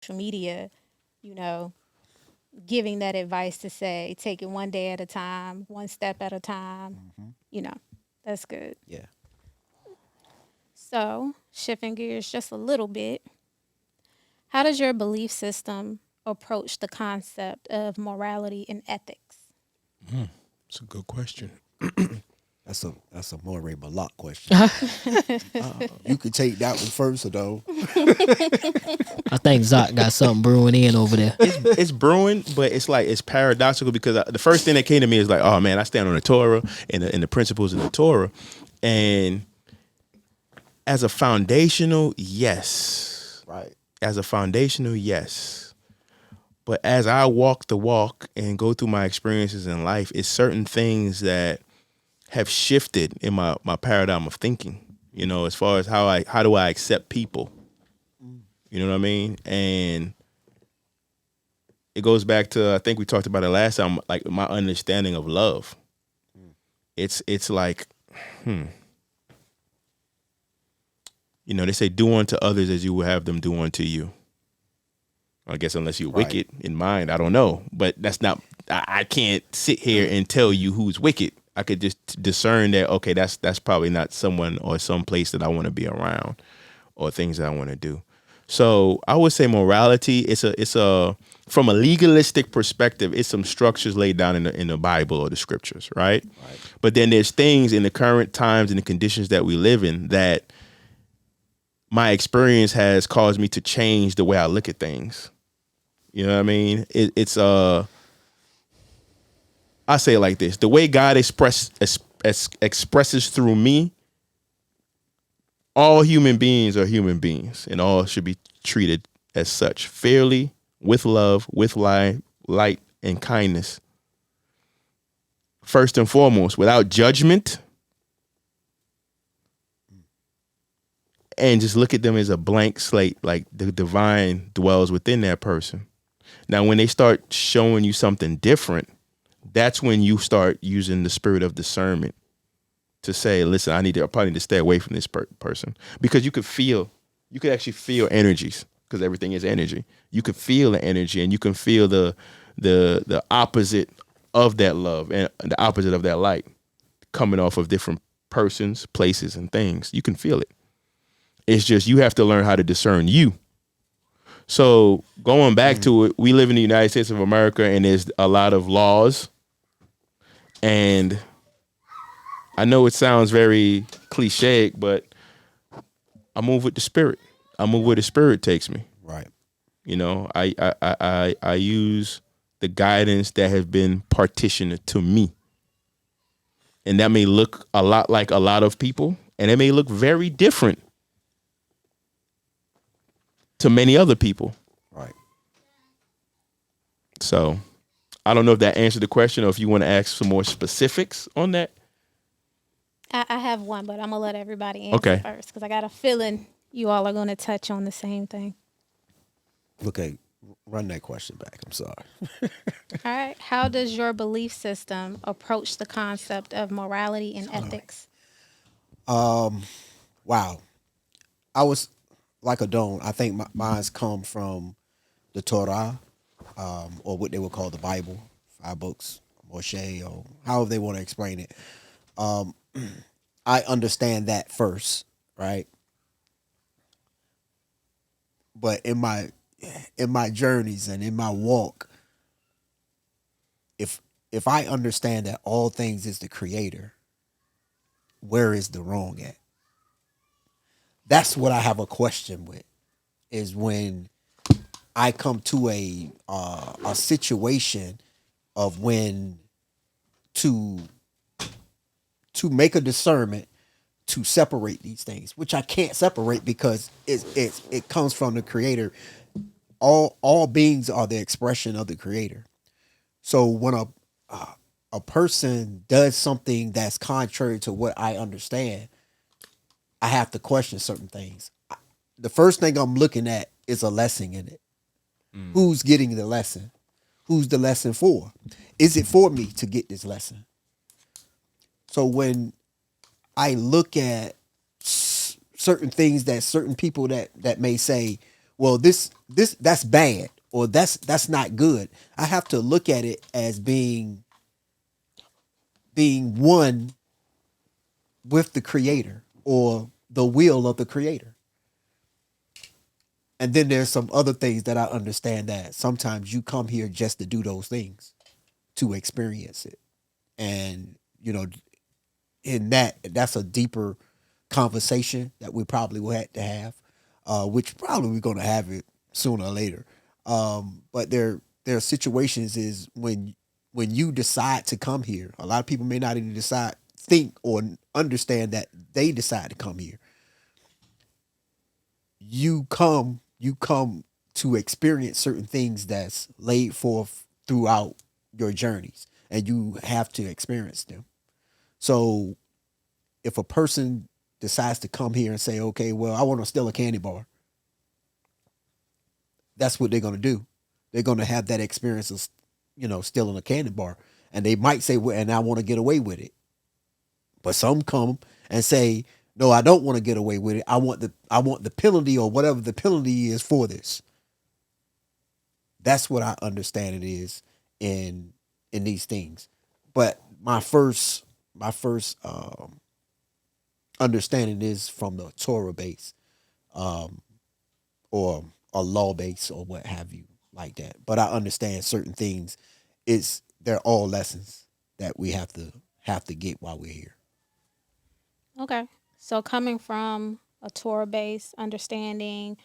social media, you know, giving that advice to say, take it one day at a time, one step at a time, Hmm. you know, that's good. Yeah. So, shifting gears just a little bit, how does your belief system approach the concept of morality and ethics? It's a good question. That's a Moray Malak question. You could take that one first, or though. I think Zach got something brewing in over there. It's brewing, but it's like it's paradoxical because the first thing that came to me is like, oh man, I stand on the Torah and the principles of the Torah, and as a foundational, yes, Right. as a foundational, yes. But as I walk the walk and go through my experiences in life, it's certain things that have shifted in my paradigm of thinking. You know, as far as how do I accept people? You know what I mean? And it goes back to I think we talked about it last time, like my understanding of love. It's like, you know, they say do unto others as you would have them do unto you. I guess unless you're Right. wicked in mind, I don't know. But that's not. I can't sit here and tell you who's wicked. I could just discern that okay, that's probably not someone or some place that I want to be around, or things that I want to do. So I would say morality. It's a from a legalistic perspective. It's some structures laid down in the Bible or the scriptures, right? Right. But then there's things in the current times and the conditions that we live in that my experience has caused me to change the way I look at things. You know what I mean? I say it like this: the way God expresses through me, all human beings are human beings, and all should be treated as such, fairly, with love, with light and kindness. First and foremost, without judgment, and just look at them as a blank slate, like the divine dwells within that person. Now, when they start showing you something different, that's when you start using the spirit of discernment to say, listen, I probably need to stay away from this person because you could actually feel energies because everything is energy. You could feel the energy and you can feel the opposite of that love and the opposite of that light coming off of different persons, places, and things. You can feel it. It's just you have to learn how to discern you. So going back to it, we live in the United States of America and there's a lot of laws. And I know it sounds very cliche, but I move with the spirit. I move where the spirit takes me. Right. You know, I use the guidance that has been partitioned to me. And that may look a lot like a lot of people, and it may look very different to many other people. Right. So I don't know if that answered the question or if you want to ask some more specifics on that. I have one, but I'm going to let everybody answer Okay. first because I got a feeling you all are going to touch on the same thing. Okay. Run that question back. I'm sorry. All right. How does your belief system approach the concept of morality and ethics? Wow. I was like a don. I think mine's come from the Torah, or what they would call the Bible, 5 books, Moshe, or however they want to explain it. I understand that first, right? But in my journeys and in my walk, if if I understand that all things is the creator, where is the wrong at? That's what I have a question with. Is when I come to a situation of when to to make a discernment to separate these things, which I can't separate because it comes from the creator. All beings are the expression of the creator. So when a person does something that's contrary to what I understand, I have to question certain things. The first thing I'm looking at is a lesson in it. Who's getting the lesson? Who's the lesson for? Is it for me to get this lesson? So when I look at certain things that certain people that may say, well, this that's bad, or that's not good. I have to look at it as being one with the creator or the will of the creator. And then there's some other things that I understand that sometimes you come here just to do those things, to experience it. And, in that's a deeper conversation that we probably will have to have, which probably we're going to have it sooner or later. But there are situations is when you decide to come here, a lot of people may not even think or understand that they decide to come here. You come to experience certain things that's laid forth throughout your journeys, and you have to experience them. So if a person decides to come here and say, okay, well, I want to steal a candy bar, that's what they're going to do. They're going to have that experience of, stealing a candy bar. And they might say, well, and I want to get away with it. But some come and say, no, I don't want to get away with it. I want the penalty, or whatever the penalty is for this. That's what I understand it is in these things. But my first understanding is from the Torah base, or a law base, or what have you, like that. But I understand certain things. They're all lessons that we have to get while we're here. Okay. So coming from a Torah based understanding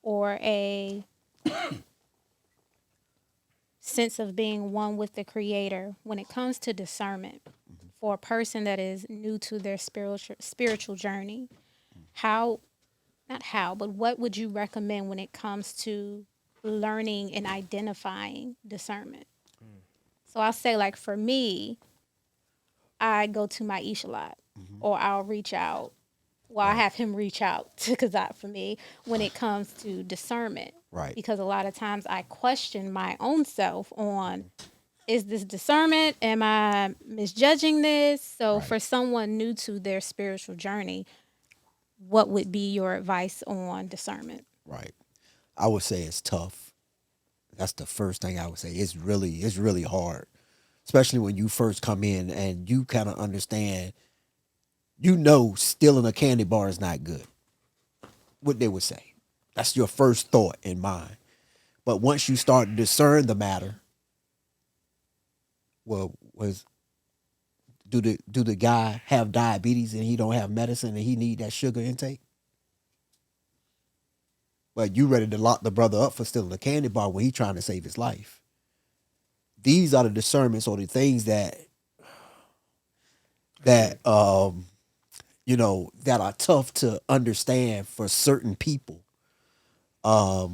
or a sense of being one with the creator, when it comes to discernment for a person that is new to their spiritual journey, but what would you recommend when it comes to learning and identifying discernment? So I'll say, like, for me, I go to my Ish a lot, or I'll reach out. Well, I have him reach out to Kazat for me when it comes to discernment. Right. Because a lot of times I question my own self on, is this discernment? Am I misjudging this? So for someone new to their spiritual journey, what would be your advice on discernment? Right. I would say it's tough. That's the first thing I would say. It's really hard, especially when you first come in and you kind of understand. Stealing a candy bar is not good. What they would say. That's your first thought in mind. But once you start to discern the matter, well, do the guy have diabetes and he don't have medicine and he need that sugar intake? But you ready to lock the brother up for stealing a candy bar when he trying to save his life. These are the discernments, or the things that that are tough to understand for certain people. Or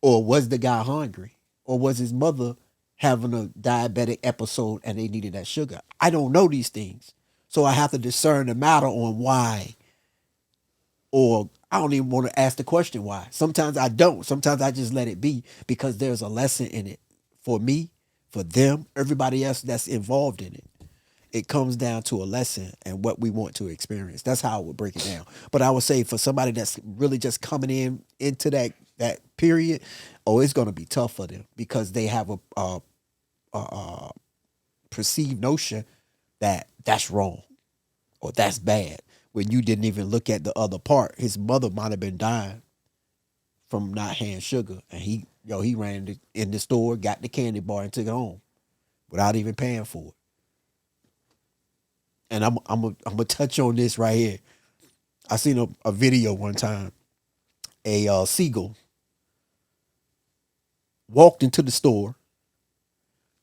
was the guy hungry? Or was his mother having a diabetic episode and they needed that sugar? I don't know these things. So I have to discern the matter on why. Or I don't even want to ask the question why. Sometimes I don't. Sometimes I just let it be because there's a lesson in it for me, for them, everybody else that's involved in it. It comes down to a lesson and what we want to experience. That's how I would break it down. But I would say for somebody that's really just coming into that period, it's going to be tough for them because they have a perceived notion that that's wrong or that's bad when you didn't even look at the other part. His mother might have been dying from not having sugar, and he ran in the store, got the candy bar, and took it home without even paying for it. And I'm gonna touch on this right here. I seen a video one time. A seagull walked into the store,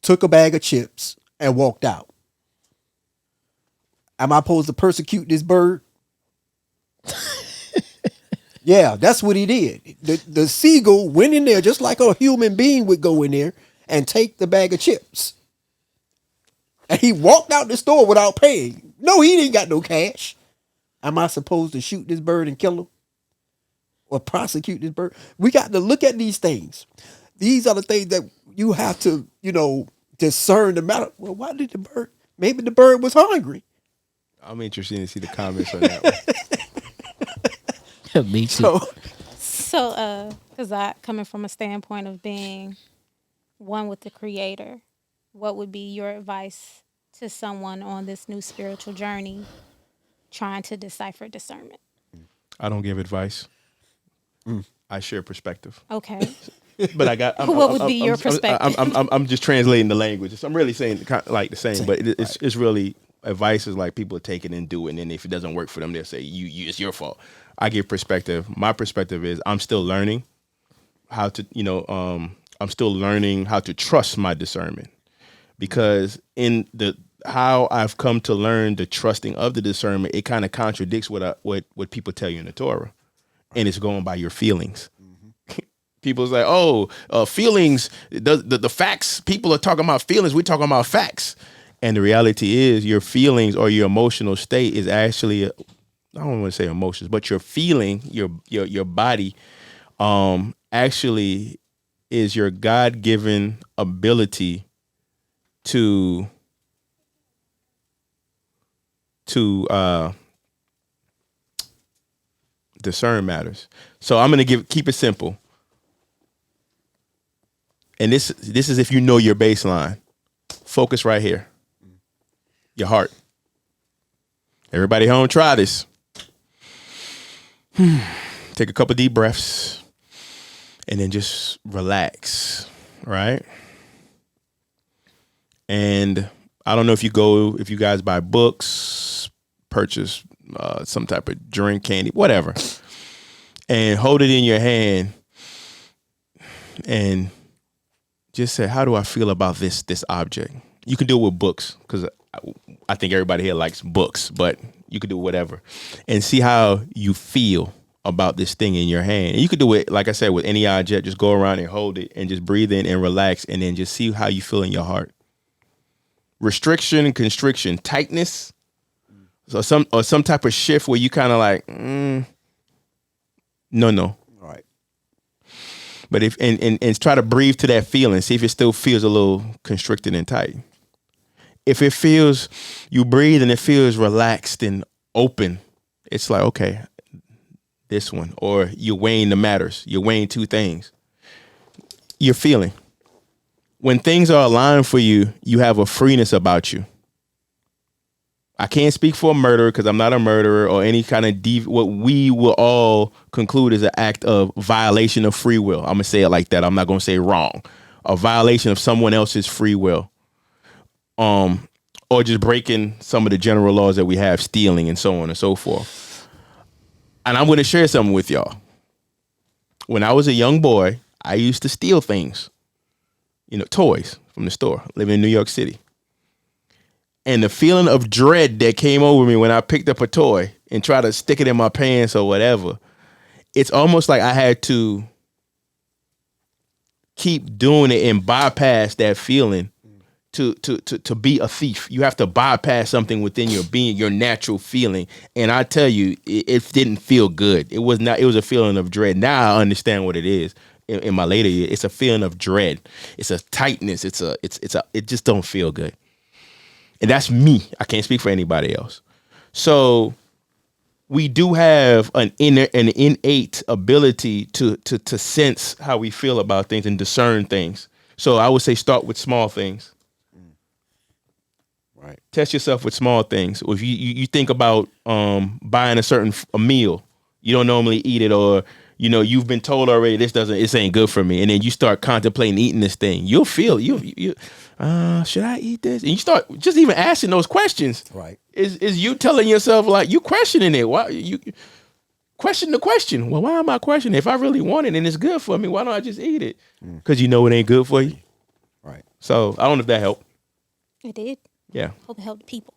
took a bag of chips, and walked out. Am I supposed to persecute this bird? Yeah, that's what he did. The seagull went in there just like a human being would go in there and take the bag of chips. And he walked out the store without paying. No, he didn't got no cash. Am I supposed to shoot this bird and kill him? Or prosecute this bird? We got to look at these things. These are the things that you have to, discern the matter. Well, why did the bird? Maybe the bird was hungry. I'm interested to see the comments on that one. Me too. So, because I coming from a standpoint of being one with the Creator, what would be your advice to someone on this new spiritual journey, trying to decipher discernment? I don't give advice. I share perspective. Okay. But I got. What would be your perspective? I'm just translating the language. So I'm really saying like the same, but it's really advice is like people take it and do it, and then if it doesn't work for them, they'll say you it's your fault. I give perspective. My perspective is I'm still learning how to I'm still learning how to trust my discernment, because in the how I've come to learn the trusting of the discernment, it kind of contradicts what people tell you in the Torah, and it's going by your feelings. People's like, feelings, the facts, people are talking about feelings, we're talking about facts. And the reality is your feelings or your emotional state is actually, I don't want to say emotions, but your feeling, your body actually is your God-given ability to discern matters. So I'm going to keep it simple. And this is if you know your baseline. Focus right here. Your heart. Everybody home, try this. Take a couple deep breaths and then just relax, right? And I don't know if you guys buy books, purchase some type of drink, candy, whatever, and hold it in your hand and just say, how do I feel about this object? You can do it with books, because I think everybody here likes books, but you could do whatever. And see how you feel about this thing in your hand. And you could do it, like I said, with any object. Just go around and hold it and just breathe in and relax, and then just see how you feel in your heart. Restriction and constriction, tightness, so some type of shift where you kind of like, no. Right. But if and try to breathe to that feeling, see if it still feels a little constricted and tight. If it feels, you breathe and it feels relaxed and open, it's like, okay, this one. Or you're weighing the matters. You're weighing two things. You're feeling. When things are aligned for you, you have a freeness about you. I can't speak for a murderer because I'm not a murderer or any kind of what we will all conclude is an act of violation of free will. I'm going to say it like that. I'm not going to say wrong. A violation of someone else's free will. Or just breaking some of the general laws that we have, stealing and so on and so forth. And I'm going to share something with y'all. When I was a young boy, I used to steal things, toys from the store, living in New York City. And the feeling of dread that came over me when I picked up a toy and tried to stick it in my pants or whatever, it's almost like I had to keep doing it and bypass that feeling to be a thief. You have to bypass something within your being, your natural feeling. And I tell you, it didn't feel good. It was a feeling of dread. Now I understand what it is. In my later years, it's a feeling of dread. It's a tightness. It just don't feel good. And that's me. I can't speak for anybody else. So we do have an innate ability to sense how we feel about things and discern things. So I would say start with small things. Right. Test yourself with small things. If you think about buying a meal, you don't normally eat it, or you've been told already this ain't good for me, and then you start contemplating eating this thing. You'll feel should I eat this? And you start just even asking those questions. Right. Is you telling yourself, like, you questioning it? Why you question the question? Well, why am I questioning it? If I really want it and it's good for me, why don't I just eat it? Because it ain't good for you. Right. So I don't know if that helped. It did. Yeah. Hope it helped the people.